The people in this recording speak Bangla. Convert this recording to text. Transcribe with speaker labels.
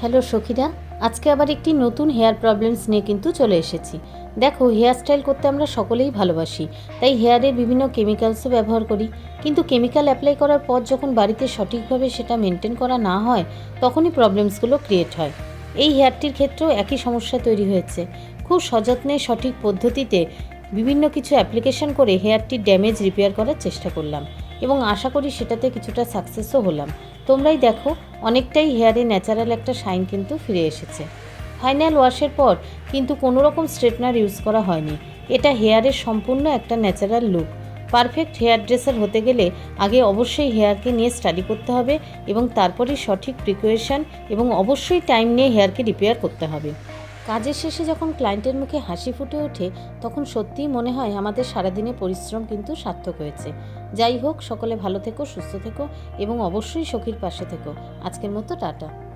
Speaker 1: হ্যালো সখীরা, আজকে আবার একটি নতুন হেয়ার প্রবলেমস নিয়ে কিন্তু চলে এসেছি। দেখো, হেয়ার স্টাইল করতে আমরা সকলেই ভালোবাসি, তাই হেয়ারের বিভিন্ন কেমিক্যালসও ব্যবহার করি। কিন্তু কেমিক্যাল অ্যাপ্লাই করার পর যখন বাড়িতে সঠিকভাবে সেটা মেনটেন করা না হয়, তখনই প্রবলেমসগুলো ক্রিয়েট হয়। এই হেয়ারটির ক্ষেত্রেও একই সমস্যা তৈরি হয়েছে। খুব সযত্নে সঠিক পদ্ধতিতে বিভিন্ন কিছু অ্যাপ্লিকেশন করে হেয়ারটির ড্যামেজ রিপেয়ার করার চেষ্টা করলাম এবং আশা করি সেটাতে কিছুটা সাকসেসও হলাম। তোমরাই দেখো, অনেকটাই হেয়ারে ন্যাচারাল একটা শাইন কিন্তু ফিরে এসেছে। ফাইনাল ওয়াশের পর কিন্তু কোনো রকম স্ট্রেটনার ইউজ করা হয়নি। এটা হেয়ারের সম্পূর্ণ একটা natural look. Perfect hair dresser হতে গেলে আগে অবশ্যই হেয়ারকে নিয়ে স্টাডি করতে হবে এবং তারপরেই সঠিক প্রিকোয়েশন এবং অবশ্যই টাইম নিয়ে হেয়ারকে রিপেয়ার করতে হবে। কাজের শেষে যখন ক্লায়েন্টের মুখে হাসি ফুটে ওঠে, তখন সত্যিই মনে হয় আমাদের সারাদিনের পরিশ্রম কিন্তু সার্থক হয়েছে। যাই হোক, সকলে ভালো থেকো, সুস্থ থেকো এবং অবশ্যই সখীর পাশে থেকো। আজকের মতো টাটা।